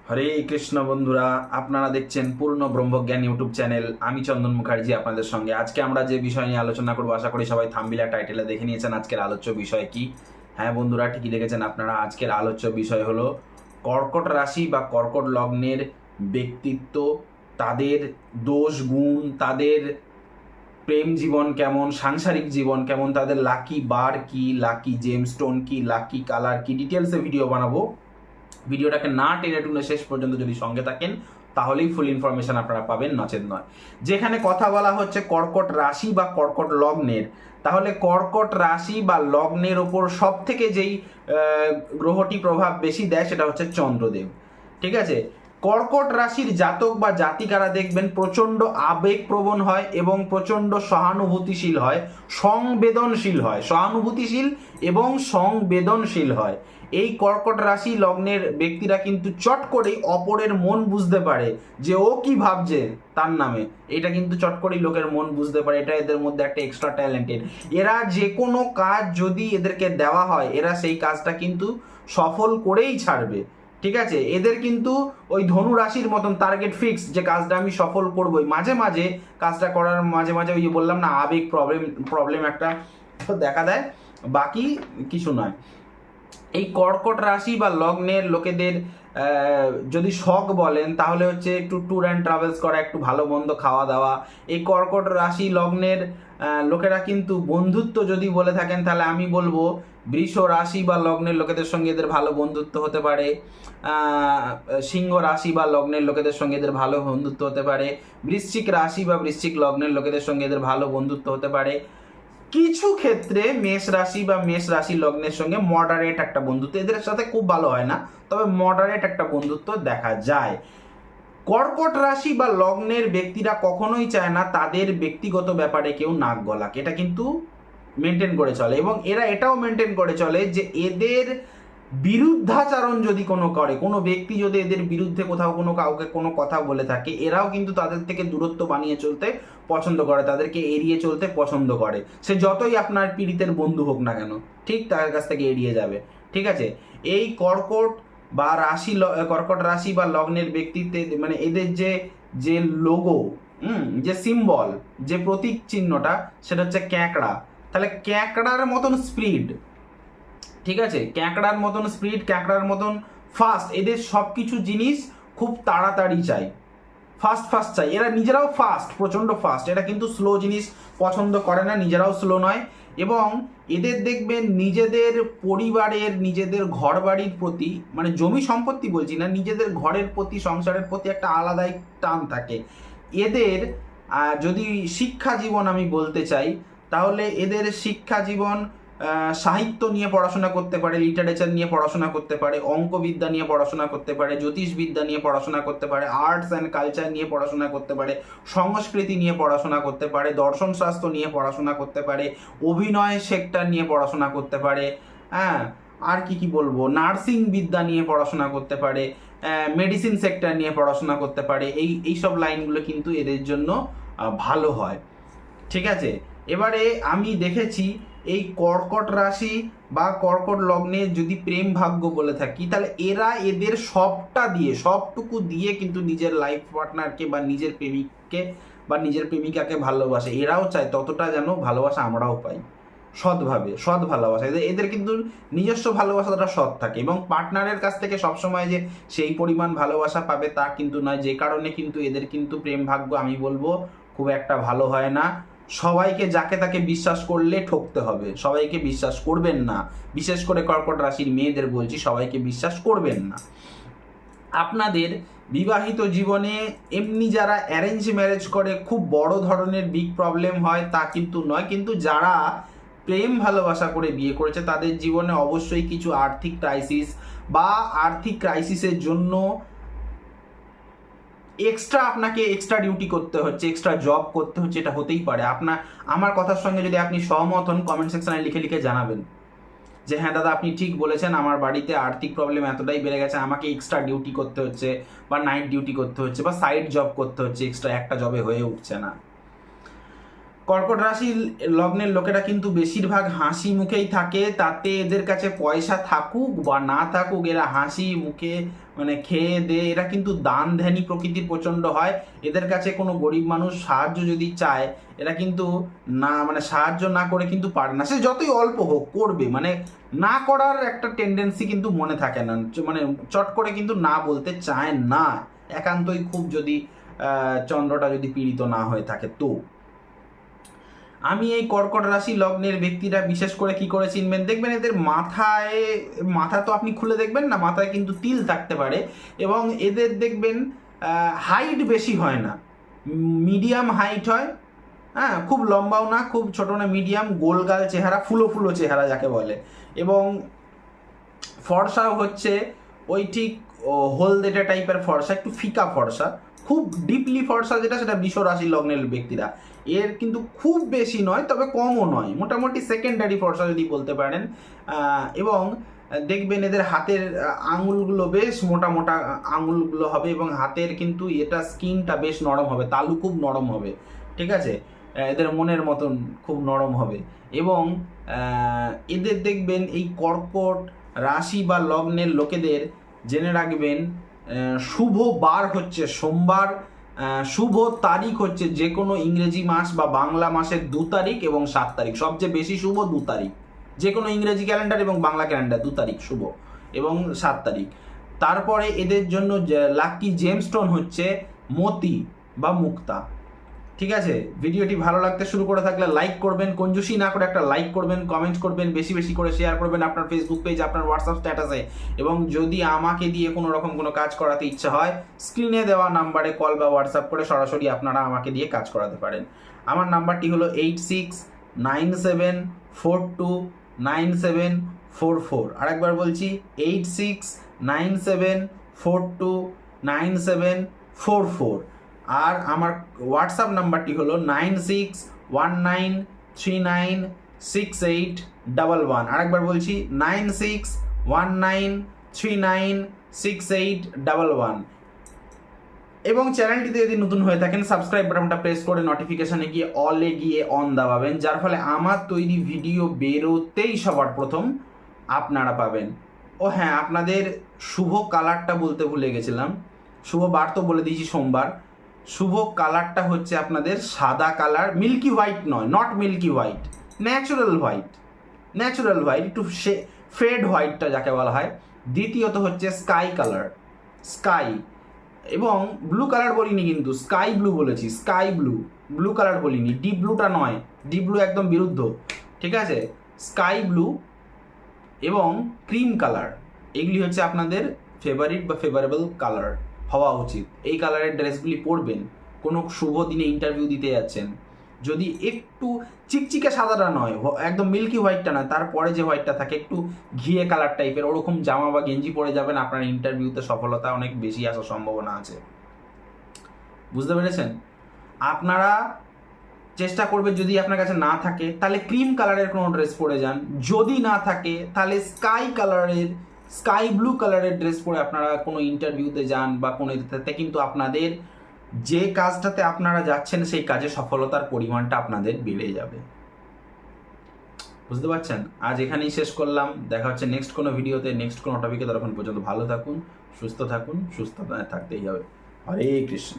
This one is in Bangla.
হরে কৃষ্ণ বন্ধুরা, আপনারা দেখছেন পূর্ণ ব্রহ্মজ্ঞান ইউটিউব চ্যানেল। আমি চন্দন মুখার্জি আপনাদের সঙ্গে। আজকে আমরা যে বিষয় নিয়ে আলোচনা করবো, আশা করি সবাই থাম্বনেল টাইটেলে দেখে নিয়েছেন আজকের আলোচ্য বিষয় কি। হ্যাঁ বন্ধুরা, ঠিকই দেখেছেন আপনারা। আজকের আলোচ্য বিষয় হলো কর্কট রাশি বা কর্কট লগ্নের ব্যক্তিত্ব, তাদের দোষ গুণ, তাদের প্রেম জীবন কেমন, সাংসারিক জীবন কেমন, তাদের লাকি বার কি, লাকি জেমস্টোন কি, লাকি কালার কি, ডিটেলসে ভিডিও বানাবো। ভিডিওটাকে না টেনে টুনে শেষ পর্যন্ত যদি সঙ্গে থাকেন তাহলেই ফুল ইনফরমেশন আপনারা পাবেন, নচেত নয়। যেখানে কথা বলা হচ্ছে কর্কট রাশি বা কর্কট লগ্নের, তাহলে কর্কট রাশি বা লগ্নের ওপর সব থেকে যেই গ্রহটি প্রভাব বেশি দেয় সেটা হচ্ছে চন্দ্রদেব। ঠিক আছে, কর্কট রাশির জাতক বা জাতিকারা দেখবেন প্রচণ্ড আবেগপ্রবণ হয় এবং প্রচণ্ড সহানুভূতিশীল হয়, সংবেদনশীল হয়, সহানুভূতিশীল এবং সংবেদনশীল হয়। এই কর্কট রাশি লগ্নের ব্যক্তিরা কিন্তু চট করেই অপরের মন বুঝতে পারে যে ও কি ভাবছে তার নামে। এটা কিন্তু চট করেই লোকের মন বুঝতে পারে, এটা এদের মধ্যে একটা এক্সট্রা ট্যালেন্টেড। এরা যে কোনো কাজ যদি এদেরকে দেওয়া হয়, এরা সেই কাজটা কিন্তু সফল করেই ছাড়বে। ঠিক আছে, এদের কিন্তু ওই ধনু রাশির মতন টার্গেট ফিক্স, যে কাজটা আমি সফল করবোই। মাঝে মাঝে কাজটা করার মাঝে মাঝে ওই যে বললাম না, আবেগ প্রবলেম একটা দেখা দেয়, বাকি কিছু নয়। এই কর্কট রাশি বা লগ্নের লোকেদের যদি শখ বলেন তাহলে হচ্ছে একটু ট্যুর অ্যান্ড ট্রাভেলস করা, একটু ভালো মন্দ খাওয়া দাওয়া। এই কর্কট রাশি লগ্নের লোকেরা কিন্তু বন্ধুত্ব যদি বলে থাকেন তাহলে আমি বলবো বৃষ রাশি বা লগ্নের লোকেদের সঙ্গে এদের ভালো বন্ধুত্ব হতে পারে, সিংহ রাশি বা লগ্নের লোকেদের সঙ্গে এদের ভালো বন্ধুত্ব হতে পারে, বৃশ্চিক রাশি বা বৃশ্চিক লগ্নের লোকেদের সঙ্গে এদের ভালো বন্ধুত্ব হতে পারে। কিছু ক্ষেত্রে মেষ রাশি বা মেষ রাশি লগ্নের সঙ্গে মডারেট একটা বন্ধুত্ব, এদের সাথে খুব ভালো হয় না, তবে মডারেট একটা বন্ধুত্ব দেখা যায়। কর্কট রাশি বা লগ্নের ব্যক্তিরা কখনোই চায় না তাদের ব্যক্তিগত ব্যাপারে কেউ নাক গলাক, এটা কিন্তু মেনটেন করে চলে। এবং এরা এটাও মেনটেন করে চলে যে এদের বিরুদ্ধাচারণ যদি কোনো ব্যক্তি যদি এদের বিরুদ্ধে কোথাও কাউকে কোনো কথা বলে থাকে, এরাও কিন্তু তাদের থেকে দূরত্ব বানিয়ে চলতে পছন্দ করে, তাদেরকে এড়িয়ে চলতে পছন্দ করে। সে যতই আপনার পীড়িতের বন্ধু হোক না কেন, ঠিক তার কাছ থেকে এড়িয়ে যাবে। ঠিক আছে, এই কর্কট রাশি বা লগ্নের ব্যক্তিত্বে মানে এদের যে যে লোগো, যে সিম্বল, যে প্রতীক চিহ্নটা, সেটা হচ্ছে ক্যাঁকড়া। তাহলে ক্যাঁকড়ার মতন স্পিড, ঠিক আছে, ক্যাঁকড়ার মতন স্পিড, ক্যাঁকড়ার মতন ফাস্ট, এদের সব কিছু জিনিস খুব তাড়াতাড়ি চাই, ফাস্ট চাই। এরা নিজেরাও ফাস্ট, প্রচণ্ড ফাস্ট, এরা কিন্তু স্লো জিনিস পছন্দ করে না, নিজেরাও স্লো নয়। এবং এদের দেখবেন নিজেদের পরিবারের, নিজেদের ঘর বাড়ির প্রতি, মানে জমি সম্পত্তি বলছি না, নিজেদের ঘরের প্রতি, সংসারের প্রতি একটা আলাদাই টান থাকে এদের। যদি শিক্ষা জীবন আমি বলতে চাই, তাহলে এদের শিক্ষা জীবন সাহিত্য নিয়ে পড়াশোনা করতে পারে, লিটারেচার নিয়ে পড়াশোনা করতে পারে, অঙ্কবিদ্যা নিয়ে পড়াশোনা করতে পারে, জ্যোতিষবিদ্যা নিয়ে পড়াশোনা করতে পারে, আর্টস অ্যান্ড কালচার নিয়ে পড়াশোনা করতে পারে, সংস্কৃতি নিয়ে পড়াশোনা করতে পারে, দর্শন শাস্ত্র নিয়ে পড়াশোনা করতে পারে, অভিনয় সেক্টর নিয়ে পড়াশোনা করতে পারে, হ্যাঁ, আর কি বলবো, নার্সিং বিদ্যা নিয়ে পড়াশোনা করতে পারে, মেডিসিন সেক্টর নিয়ে পড়াশোনা করতে পারে। এইসব লাইনগুলো কিন্তু এদের জন্য ভালো হয়। ঠিক আছে, এবারে আমি দেখেছি এই কর্কট রাশি বা কর্কট লগ্নে যদি প্রেম ভাগ্য বলে থাকি, তাহলে এরা এদের সবটুকু দিয়ে কিন্তু নিজের লাইফ পার্টনারকে বা নিজের প্রেমিককে বা নিজের প্রেমিকাকে ভালোবাসে। এরাও চায় ততটা যেন ভালোবাসা আমরাও পাই, সৎভাবে, সৎ ভালোবাসা। এদের কিন্তু নিজস্ব ভালোবাসাটা সৎ থাকে, এবং পার্টনারের কাছ থেকে সবসময় যে সেই পরিমাণ ভালোবাসা পাবে তা কিন্তু নয়। যে কারণে কিন্তু এদের কিন্তু প্রেম ভাগ্য আমি বলবো খুব একটা ভালো হয় না। সবাইকে যাকে তাকে বিশ্বাস করলে ঠকতে হবে, সবাইকে বিশ্বাস করবেন না। বিশেষ করে কর্কট রাশির মেয়েদের বলছি, সবাইকে বিশ্বাস করবেন না। আপনাদের বিবাহিত জীবনে এমনি যারা অ্যারেঞ্জ ম্যারেজ করে খুব বড় ধরনের বিগ প্রবলেম হয় তা কিন্তু নয়, কিন্তু যারা প্রেম ভালোবাসা করে বিয়ে করেছে তাদের জীবনে অবশ্যই কিছু আর্থিক ক্রাইসিস বা আর্থিক ক্রাইসিসের জন্য আপনাকে এক্সট্রা ডিউটি করতে হচ্ছে, এক্সট্রা জব করতে হচ্ছে, এটা হতেই পারে। আমার কথার সঙ্গে যদি আপনি সহমত হন, কমেন্ট সেকশনে লিখে জানাবেন যে হ্যাঁ দাদা আপনি ঠিক বলেছেন, আমার বাড়িতে আর্থিক প্রবলেম এতটাই বেড়ে গেছে, আমাকে এক্সট্রা ডিউটি করতে হচ্ছে বা নাইট ডিউটি করতে হচ্ছে বা সাইড জব করতে হচ্ছে, এক্সট্রা একটা জবে হয়ে উঠছে না। কর্কট রাশি লগ্নের লোকেরা কিন্তু বেশিরভাগ হাসি মুখেই থাকে, তাতে এদের কাছে পয়সা থাকুক বা না থাকুক, এরা হাসি মুখে মানে খেয়ে দেয়ে এরা কিন্তু দান ধ্যানী প্রকৃতির প্রচণ্ড হয়। এদের কাছে কোনো গরিব মানুষ সাহায্য যদি চায়, এরা কিন্তু না মানে সাহায্য না করে কিন্তু পারে না, সে যতই অল্প হোক করবে, মানে না করার একটা টেন্ডেন্সি কিন্তু মনে থাকে না, মানে চট করে কিন্তু না বলতে চায় না, একান্তই খুব যদি চন্দ্রটা যদি পীড়িত না হয়ে থাকে। তো আমি এই কর্কট রাশি লগ্নের ব্যক্তিরা বিশেষ করে কি করে চিনবেন, দেখবেন এদের মাথা তো আপনি খুলে দেখবেন না, মাথায় কিন্তু তিল থাকতে পারে, এবং এদের দেখবেন হাইট বেশি হয় না, মিডিয়াম হাইট হয়, হ্যাঁ, খুব লম্বাও না খুব ছোট না, মিডিয়াম, গোলগাল চেহারা, ফুলো ফুলো চেহারা যাকে বলে, এবং ফর্সাও হচ্ছে ওই ঠিক হলদেটে টাইপের ফর্সা, একটু ফিকা ফর্সা, খুব ডিপলি ফর্সা যেটা সেটা বৃষ রাশি লগ্নের ব্যক্তিরা, এর কিন্তু খুব বেশি নয় তবে কমও নয়, মোটামুটি সেকেন্ডারি ফর্সা যদি বলতে পারেন। এবং দেখবেন এদের হাতের আঙুলগুলো বেশ মোটা মোটা আঙুলগুলো হবে, এবং হাতের কিন্তু এটা স্কিনটা বেশ নরম হবে, তালু খুব নরম হবে, ঠিক আছে, এদের মনের মতন খুব নরম হবে। এবং এদের দেখবেন এই কর্কট রাশি বা লগ্নের লোকেদের জেনে রাখবেন শুভ বার হচ্ছে সোমবার, শুভ তারিখ হচ্ছে যে কোনো ইংরেজি মাস বা বাংলা মাসের 2 তারিখ এবং 7 তারিখ, সবচেয়ে বেশি শুভ 2 তারিখ, যে কোনো ইংরেজি ক্যালেন্ডার এবং বাংলা ক্যালেন্ডার 2 তারিখ শুভ, এবং 7 তারিখ। তারপরে এদের জন্য লাকি জেমস্টোন হচ্ছে মতি বা মুক্তা। ঠিক আছে, ভিডিওটি ভালো লাগতে শুরু করে থাকলে লাইক করবেন, কঞ্জুসি না করে একটা লাইক করবেন, কমেন্ট করবেন, বেশি বেশি করে শেয়ার করবেন আপনার ফেসবুক পেজ, আপনার হোয়াটসঅ্যাপ স্ট্যাটাসে, এবং যদি আমাকে দিয়ে কোনো রকম কোনো কাজ করাতে ইচ্ছা হয় স্ক্রিনে দেওয়া নাম্বারে কল বা হোয়াটসঅ্যাপ করে সরাসরি আপনারা আমাকে দিয়ে কাজ করাতে পারেন। আমার নাম্বারটি হলো 8697429744। আরেকবার বলছি 8697429744। আর আমার হোয়াটসঅ্যাপ নাম্বারটি হলো 9619396811। আরেকবার বলছি 9619396811। এবং চ্যানেলটিতে যদি নতুন হয়ে থাকেন সাবস্ক্রাইব বাটনটা প্রেস করে নোটিফিকেশানে গিয়ে অলে গিয়ে অন দাবাবেন, যার ফলে আমার তৈরি ভিডিও বেরোতেই সবার প্রথম আপনারা পাবেন। ও হ্যাঁ, আপনাদের শুভ কালারটা বলতে ভুলে গেছিলাম, শুভ বার তো বলে দিয়েছি সোমবার, শুভ কালারটা হচ্ছে আপনাদের সাদা কালার, মিল্কি হোয়াইট নয়, not milky white, natural white, natural white, একটু ফেড হোয়াইটটা যাকে বলা হয়। দ্বিতীয়ত হচ্ছে স্কাই কালার, স্কাই, এবং ব্লু কালার বলিনি কিন্তু স্কাই ব্লু বলেছি, স্কাই ব্লু, ব্লু কালার বলিনি, ডিপ ব্লুটা নয়, ডিপ ব্লু একদম বিরুদ্ধ, ঠিক আছে, স্কাই ব্লু এবং ক্রিম কালার, এগুলি হচ্ছে আপনাদের ফেভারিট বা ফেভারেবল কালার হওয়া উচিত। এই কালারের ড্রেসগুলি পরবেন কোনো শুভ দিনে ইন্টারভিউ দিতে যাচ্ছেন, যদি একটু চিকচিকে সাদাটা নয়, একদম মিল্কি হোয়াইটটা নয়, তারপরে যে হোয়াইটটা থাকে একটু ঘিয়ে কালার টাইপের, ওরকম জামা বা গেঞ্জি পরে যাবেন, আপনার ইন্টারভিউতে সফলতা অনেক বেশি আসার সম্ভাবনা আছে। বুঝতে পেরেছেন? আপনারা চেষ্টা করবেন যদি আপনার কাছে না থাকে তাহলে ক্রিম কালারের কোনো ড্রেস পরে যান, যদি না থাকে তাহলে স্কাই কালারের, স্কাই ব্লু কালারের ড্রেস পরে আপনারা কোনো ইন্টারভিউতে যান বা কোনো ইত্যাদিতে, কিন্তু আপনাদের যে কাজটাতে আপনারা যাচ্ছেন সেই কাজে সফলতার পরিমাণটা আপনাদের বেড়ে যাবে। বুঝতে পারছেন? আজ এখানেই শেষ করলাম, দেখা হচ্ছে নেক্সট কোনো ভিডিওতে, নেক্সট কোনো টপিকে। ততক্ষণ পর্যন্ত ভালো থাকুন, সুস্থ থাকুন, সুস্থ থাকতেই হবে। হরে কৃষ্ণ।